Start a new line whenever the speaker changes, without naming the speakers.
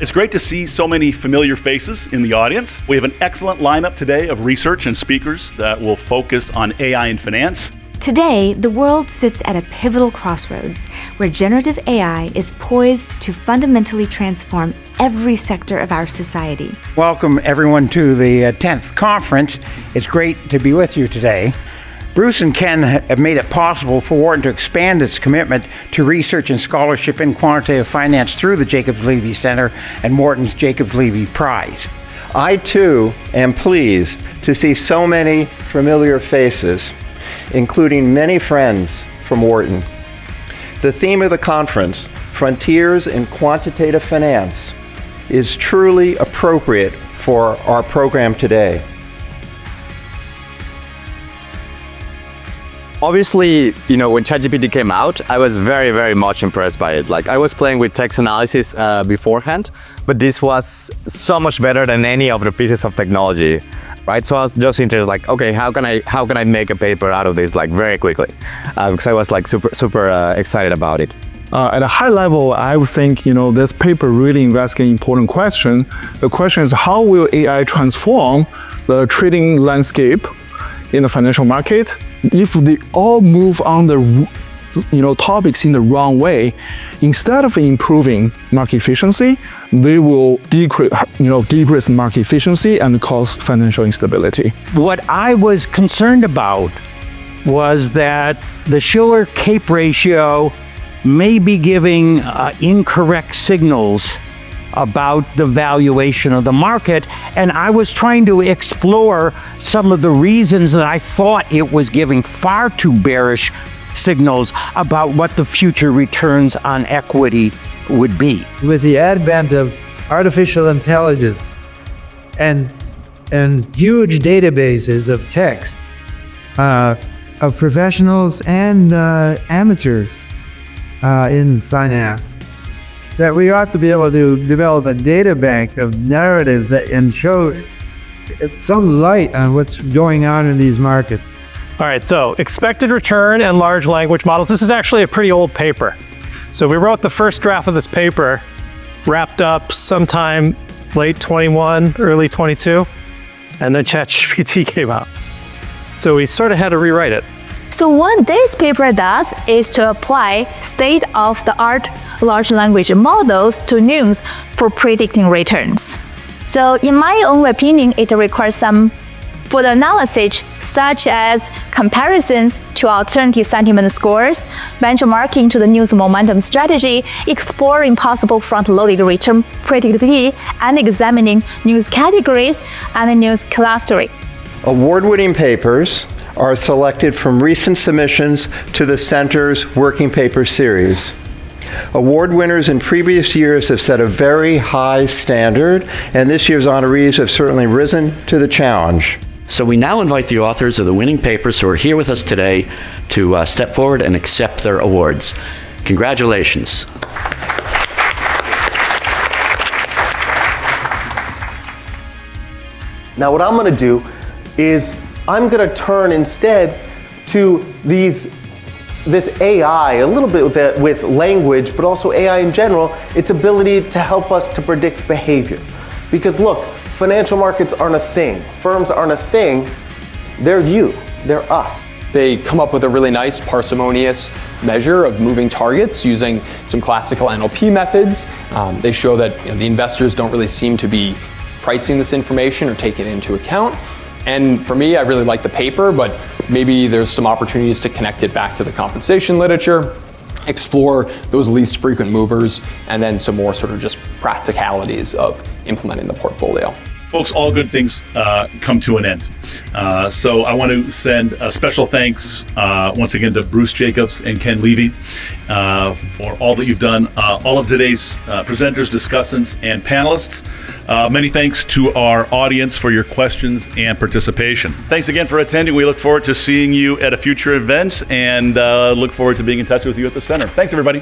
It's great to see so many familiar faces in the audience. We have an excellent lineup today of research and speakers that will focus on AI and finance.
Today, the world sits at a pivotal crossroads where generative AI is poised to fundamentally transform every sector of our society.
Welcome everyone to the 10th conference. It's great to be with you today. Bruce and Ken have made it possible for Wharton to expand its commitment to research and scholarship in quantitative finance through the Jacobs Levy Center and Wharton's Jacobs Levy Prize.
I too am pleased to see so many familiar faces, including many friends from Wharton. The theme of the conference, Frontiers in Quantitative Finance, is truly appropriate for our program today.
Obviously, when ChatGPT came out, I was very, very much impressed by it. I was playing with text analysis beforehand, but this was so much better than any of the pieces of technology, right? So I was just interested, okay, how can I make a paper out of this very quickly? Because I was super excited about it.
At a high level, I would think this paper really investigates an important question. The question is, how will AI transform the trading landscape in the financial market? If they all move on the topics in the wrong way, instead of improving market efficiency, they will decrease market efficiency and cause financial instability.
What I was concerned about was that the Shiller-Cape ratio may be giving incorrect signals about the valuation of the market, and I was trying to explore some of the reasons that I thought it was giving far too bearish signals about what the future returns on equity would be.
With the advent of artificial intelligence and huge databases of text, of professionals and amateurs in finance, that we ought to be able to develop a data bank of narratives and show some light on what's going on in these markets.
All right, so expected return and large language models. This is actually a pretty old paper. So we wrote the first draft of this paper, wrapped up sometime late 21, early 22, and then ChatGPT came out. So we sort of had to rewrite it.
So what this paper does is to apply state-of-the-art large language models to news for predicting returns. So in my own opinion, it requires some further analysis, such as comparisons to alternative sentiment scores, benchmarking to the news momentum strategy, exploring possible front-loaded return predictability, and examining news categories and news clustering.
Award-winning papers are selected from recent submissions to the Center's Working Paper Series. Award winners in previous years have set a very high standard, and this year's honorees have certainly risen to the challenge.
So we now invite the authors of the winning papers who are here with us today to step forward and accept their awards. Congratulations.
Now what I'm going to do is I'm going to turn instead to this AI, a little bit with language, but also AI in general, its ability to help us to predict behavior. Because look, financial markets aren't a thing. Firms aren't a thing. They're you. They're us.
They come up with a really nice parsimonious measure of moving targets using some classical NLP methods. They show that the investors don't really seem to be pricing this information or taking it into account. And for me, I really like the paper, but maybe there's some opportunities to connect it back to the compensation literature, explore those least frequent movers, and then some more sort of just practicalities of implementing the portfolio.
Folks, all good things come to an end. So I want to send a special thanks once again to Bruce Jacobs and Ken Levy for all that you've done, all of today's presenters, discussants, and panelists. Many thanks to our audience for your questions and participation. Thanks again for attending. We look forward to seeing you at a future event and look forward to being in touch with you at the center. Thanks, everybody.